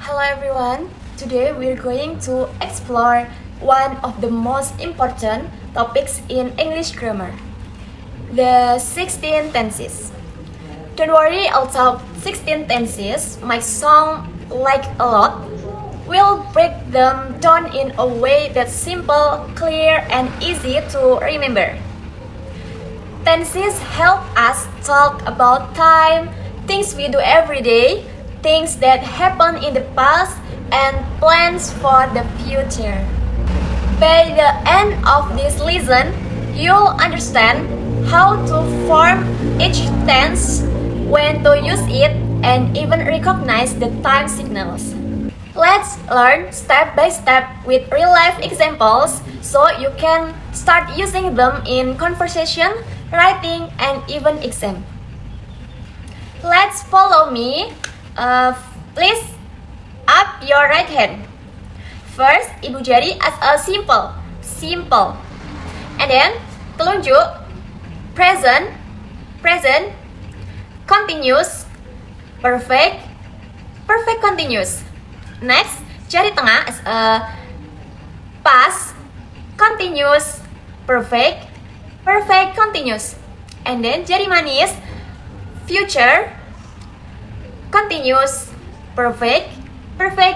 Hello everyone. Today we're going to explore one of the most important topics in English grammar, the 16 tenses. Don't worry, although 16 tenses might sound like a lot, we'll break them down in a way that's simple, clear, and easy to remember. Tenses help us talk about time, things we do every day, things that happen in the past, and plans for the future. By the end of this lesson, you'll understand how to form each tense, when to use it, and even recognize the time signals. Let's learn step by step with real-life examples so you can start using them in conversation, writing, and even exam. Let's follow me. Please up your right hand. First, Ibu jari as a simple. And then, telunjuk, present, continuous, perfect continuous. Next, jari tengah as a past, continuous, perfect continuous. And then, jari manis, future, continuous, perfect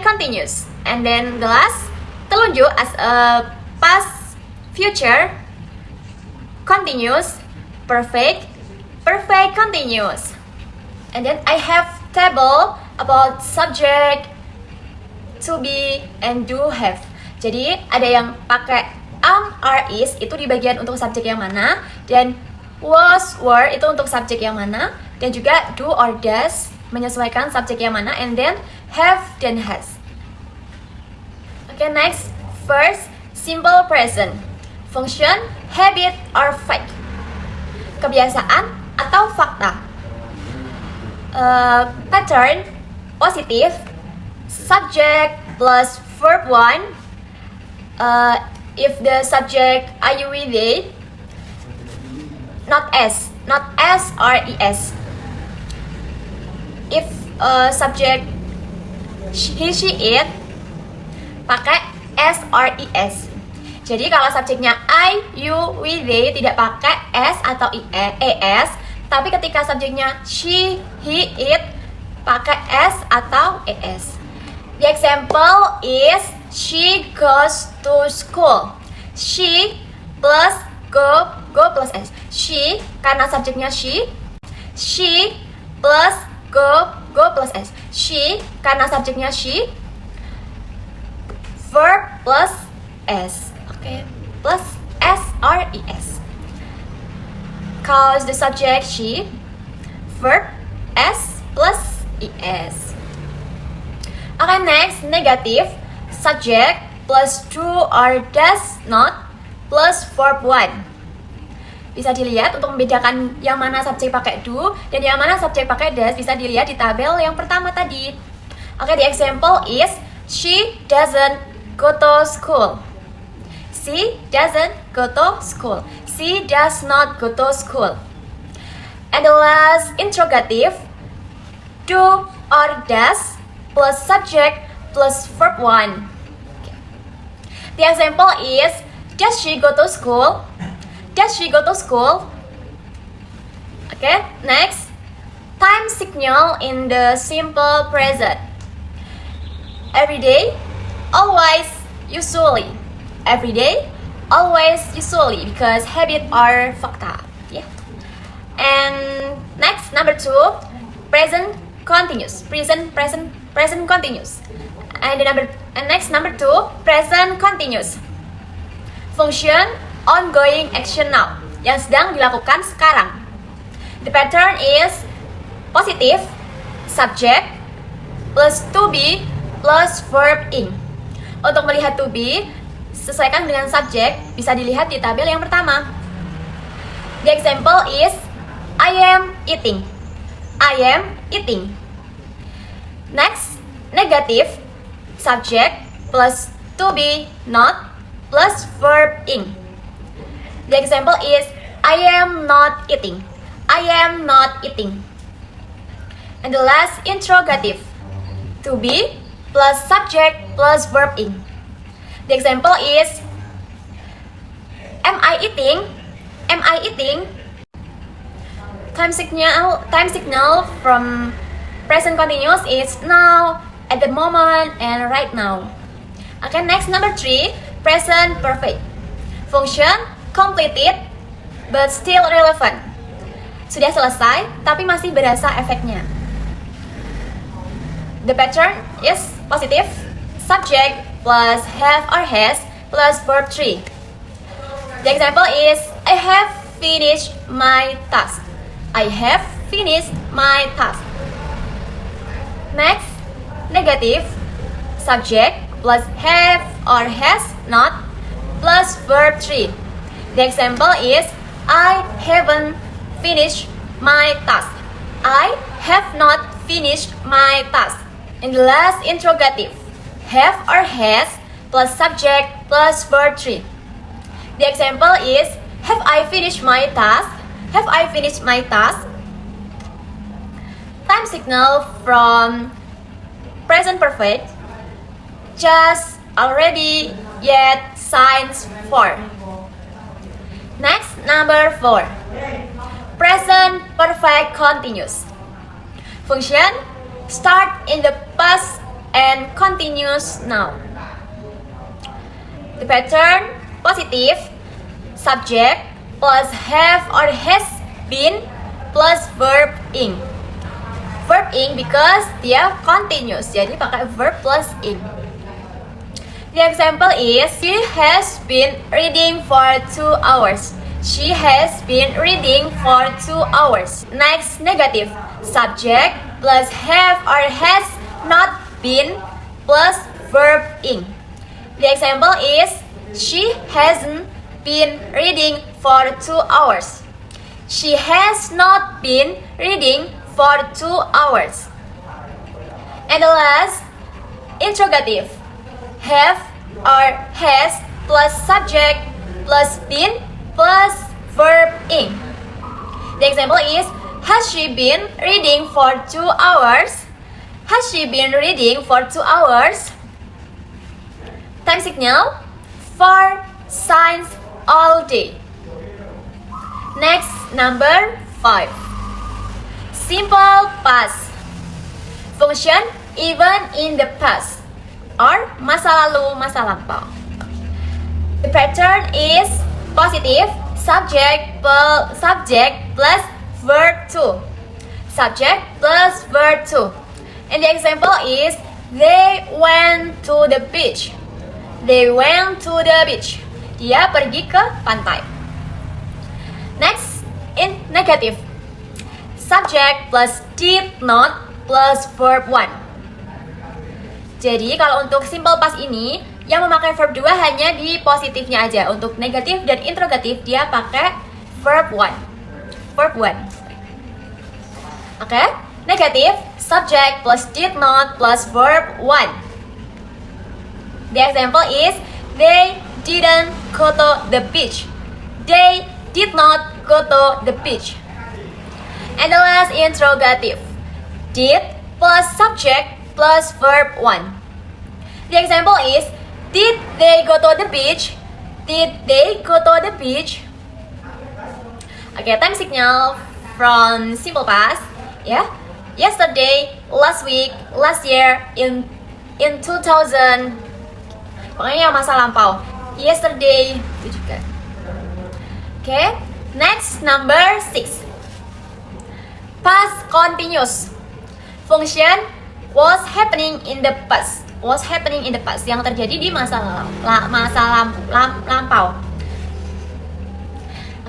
continuous. And then the last, telunjuk as a past, future, continuous, perfect continuous. And then I have table about subject, to be, and do have. Jadi ada yang pakai are, is itu di bagian untuk subjek yang mana, dan was, were itu untuk subjek yang mana, dan juga do or does menyesuaikan subjek yang mana, and then have dan has. Okay, next. First, simple present. Function, habit, or fact. Kebiasaan atau fakta. Pattern, positif. Subject plus verb 1. If the subject are you with it, not as or es. If subject he, she, it, pakai s or es. Jadi kalau subjeknya I, you, we, they tidak pakai s atau es, tapi ketika subjeknya she, he, it pakai s atau es. The example is she goes to school. She plus go plus s. She karena subjeknya she plus go plus s. She karena subjeknya she, verb plus s. Okay, plus s or es. Cause the subject she, verb s plus es. Okay, next, negative. Subject plus do or does not plus verb 1. Bisa dilihat untuk membedakan yang mana subjek pakai do dan yang mana subjek pakai does, bisa dilihat di tabel yang pertama tadi. Okay, the example is she doesn't go to school. She doesn't go to school. She does not go to school. And the last, interrogative. Do or does plus subject plus verb 1. Okay. The example is does she go to school? Does she go to school? Okay, next. Time signal in the simple present. Every day, always, usually. Every day, always, usually, because habit are fakta. Yeah. And next, number 2, present continuous. Present continuous. And next, number 2, present continuous. Function, ongoing action now, yang sedang dilakukan sekarang. The pattern is positive, subject plus to be plus verb ing. Untuk melihat to be, sesuaikan dengan subject, bisa dilihat di tabel yang pertama. The example is I am eating. I am eating. Next, negative, subject plus to be not plus verb ing. The example is I am not eating. I am not eating. And the last, interrogative. To be plus subject plus verb ing. The example is am I eating? Am I eating? Time signal from present continuous is now, at the moment, and right now. Okay, next number 3, present perfect. Function completed but still relevant. Sudah selesai tapi masih berasa efeknya. The pattern is positive, subject plus have or has plus verb 3. The example is I have finished my task. I have finished my task. Next, negative, subject plus have or has not plus verb 3. The example is I haven't finished my task. I have not finished my task. In the last interrogative, have or has plus subject plus verb 3. The example is have I finished my task? Have I finished my task? Time signal from present perfect, just, already, yet, signs for. Next, number 4, present perfect continuous. Function start in the past and continuous now. The pattern positive, subject plus have or has been plus verb ing. Verb ing because dia continuous, jadi pakai verb plus ing. The example is she has been reading for 2 hours. She has been reading for 2 hours. Next, negative, subject plus have or has not been plus verb ing. The example is she hasn't been reading for 2 hours. She has not been reading for 2 hours. And the last, interrogative, have or has plus subject plus been plus verb ing. The example is has she been reading for 2 hours? Has she been reading for 2 hours? Time signal for signs all day. Next, number 5, simple past. Function even in the past or masa lalu, masa lampau. The pattern is positive, subject plus verb 2. Subject plus verb 2. And the example is they went to the beach. They went to the beach. Dia pergi ke pantai. Next, in negative, subject plus did not plus verb 1. Jadi kalau untuk simple past ini yang memakai verb 2 hanya di positifnya aja. Untuk negatif dan interrogatif dia pakai verb 1. Verb 1. Oke, negatif, subject plus did not plus verb 1. The example is they didn't go to the beach. They did not go to the beach. And the last interrogative, did plus subject plus verb 1. The example is did they go to the beach? Did they go to the beach? Okay, time signal from simple past. Yeah, yesterday, last week, last year, in 2000. Pokoknya masa lampau. Yesterday itu juga. Okay, next number 6, past continuous. Function was happening in the past. Was happening in the past, yang terjadi di masa lampau.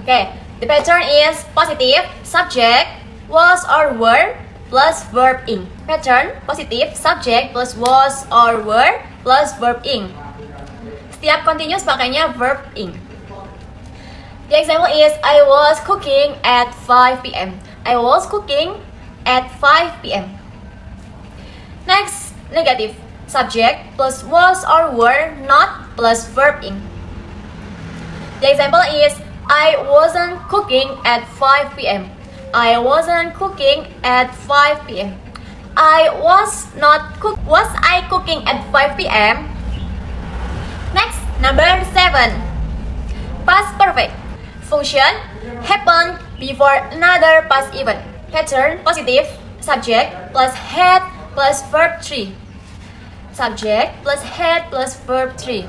Okay, the pattern is positive, subject was or were plus verb ing. Pattern positive, subject plus was or were plus verb ing. Setiap continuous pakainya verb ing. The example is I was cooking at 5 p.m. I was cooking at 5 p.m. Next, negative, subject plus was or were not plus verb ing. The example is I wasn't cooking at 5 p.m. I wasn't cooking at 5 p.m. Was I cooking at 5 p.m.? Next, number 7. Past perfect. Function happened before another past event. Pattern positive. Subject plus had plus verb 3. Subject plus had plus verb 3.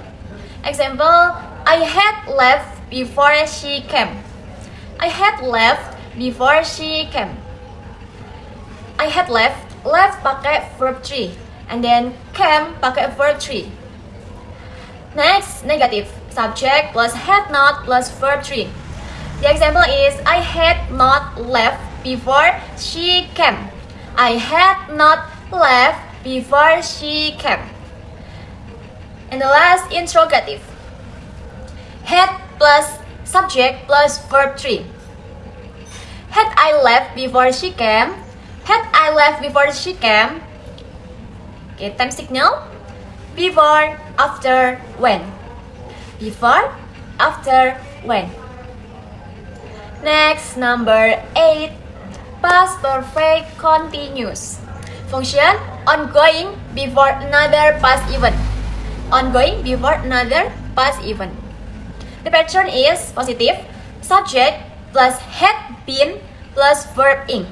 Example, I had left before she came. I had left before she came. I had left pakai verb 3 and then came pakai verb 3. Next, negative. Subject plus had not plus verb 3. The example is I had not left before she came. I had not left before she came. And the last, interrogative. Had plus subject plus verb 3. Had I left before she came? Had I left before she came? Okay, time signal. Before, after, when. Before, after, when. Next, number 8. Past perfect continuous. Function ongoing before another past event. Ongoing before another past event. The pattern is positive. Subject plus had been plus verb ing.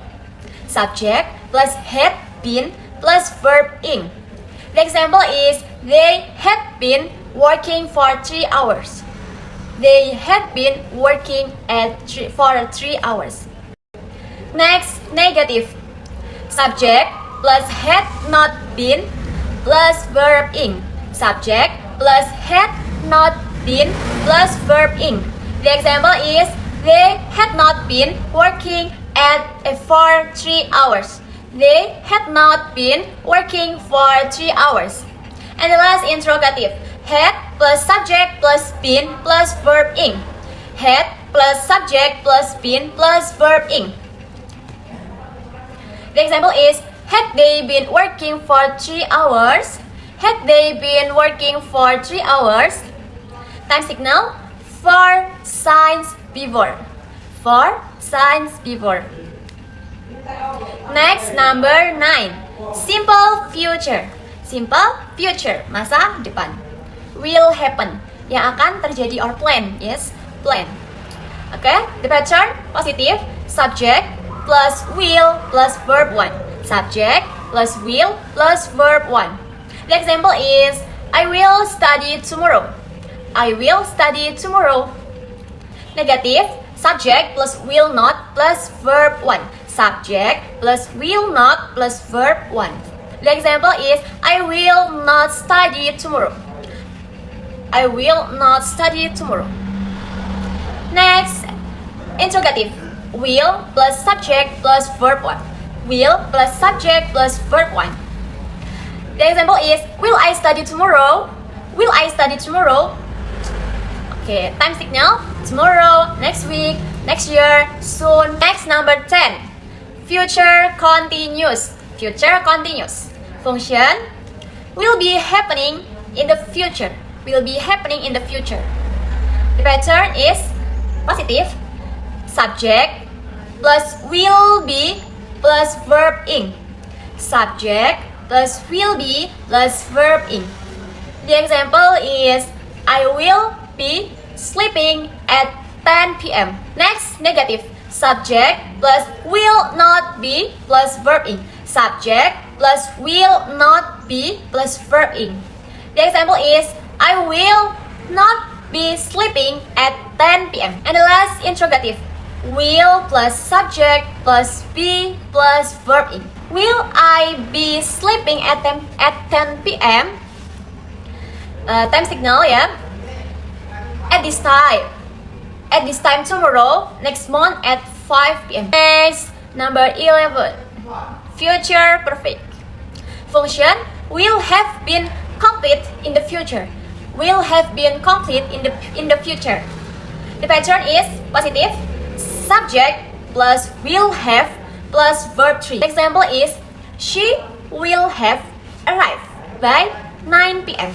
Subject plus had been plus verb ing. The example is they had been working for 3 hours. They had been working for 3 hours. Next, negative. Subject plus had not been plus verb ing. Subject plus had not been plus verb ing. The example is they had not been working for 3 hours. They had not been working for 3 hours. And the last, interrogative. Had plus subject plus been plus verb ing. Had plus subject plus been plus verb ing. The example is had they been working for 3 hours? Had they been working for 3 hours? Time signal. For signs before. For signs before. Next, number 9. Simple future. Simple future, masa depan. Will happen, yang akan terjadi or plan. Yes, plan. Okay, the pattern positive. Subject plus will plus verb 1. Subject plus will plus verb 1. The example is I will study tomorrow. I will study tomorrow. Negative. Subject plus will not plus verb 1. Subject plus will not plus verb 1. The example is I will not study tomorrow. I will not study tomorrow. Next, interrogative. Will plus subject plus verb 1. Will plus subject plus verb 1. The example is will I study tomorrow? Will I study tomorrow? Okay, time signal. Tomorrow, next week, next year, soon. Next, number 10. Future continuous. Future continuous. Function will be happening in the future. Will be happening in the future. The pattern is positive. Subject plus will be plus verb ing. Subject plus will be plus verb ing. The example is I will be sleeping at 10 p.m. Next, negative. Subject plus will not be plus verb ing. Subject plus will not be plus verb ing. The example is I will not be sleeping at 10 p.m. And the last, interrogative. Will plus subject plus be plus verb ing. Will I be sleeping at 10 p.m.? Time signal ya. At this time tomorrow, next month at 5 p.m. Next, number 11. Future perfect. Function will have been complete in the future. Will have been complete in the future. The pattern is positive. Subject plus will have plus verb 3. The example is she will have arrived by 9 p.m.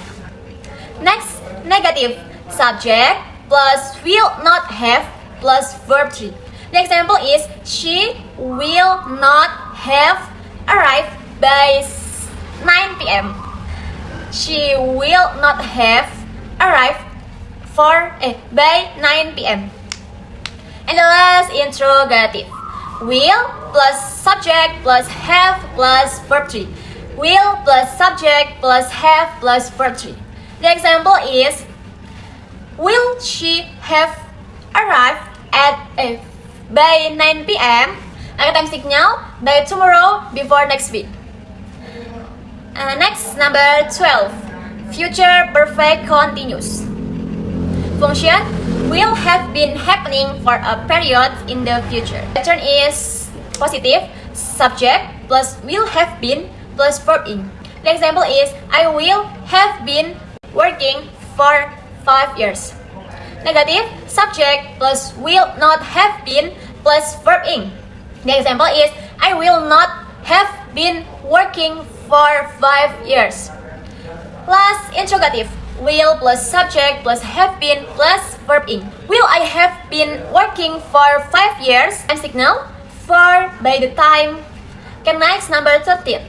Next, negative. Subject plus will not have plus verb 3. The example is she will not have arrived by 9 p.m. She will not have arrived by 9 p.m. And the last interrogative. Will plus subject plus have plus verb 3. Will plus subject plus have plus verb 3. The example is, will she have arrived by 9 p.m. Time signal by tomorrow before next week. Next, number 12. Future perfect continuous. Function will have been happening for a period in the future. Pattern is positive, subject plus will have been plus verb in. The example is, I will have been working for 5 years. Negative, subject plus will not have been plus verb in. The example is, I will not have been working for 5 years. Last, interrogative. Will plus subject plus have been plus verb in. Will I have been working for 5 years? And signal for by the time. Okay, next, number 13.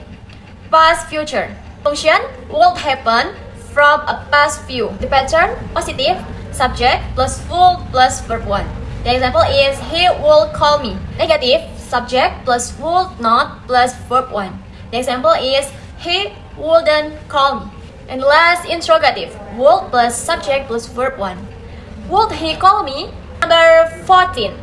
Past future. Function would happen from a past view. The pattern positive, subject plus would plus verb 1. The example is, he will call me. Negative, subject plus would not plus verb 1. The example is, he wouldn't call me. And last, interrogative. Would plus subject plus verb 1. Would he call me? Number 14.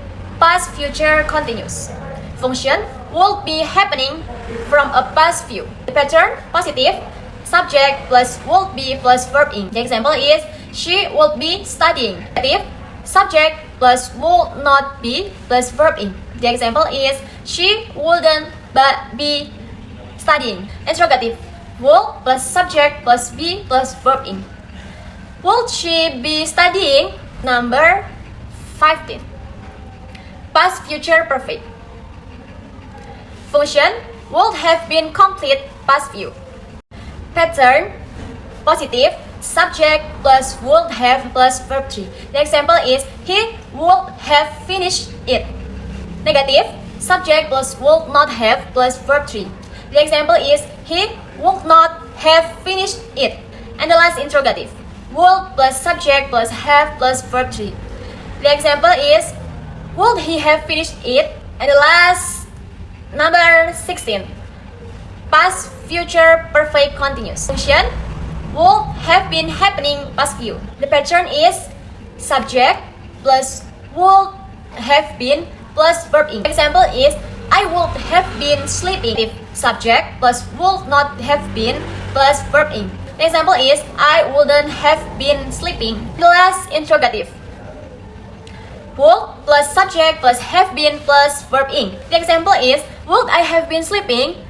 Past future continuous. Function would be happening from a past view. The pattern positive, subject plus would be plus verb in. The example is, she would be studying. Negative, subject plus would not be plus verb in. The example is, she wouldn't be studying. Interrogative. Would plus subject plus be plus verb in. Would she be studying? Number 15. Past future perfect. Function would have been complete past view. Pattern positive, subject plus would have plus verb 3. The example is, he would have finished it. Negative, subject plus would not have plus verb 3. The example is, he would not have finished it. And the last, interrogative. Would plus subject plus have plus verb 3. The example is, would he have finished it? And the last, number 16. Past future perfect continuous. Function would have been happening past view. The pattern is subject plus would have been plus verb in. Example is, I would have been sleeping. Subject plus would not have been plus verb in. The example is, I wouldn't have been sleeping. The last, interrogative. Would plus subject plus have been plus verb in. The example is, would I have been sleeping?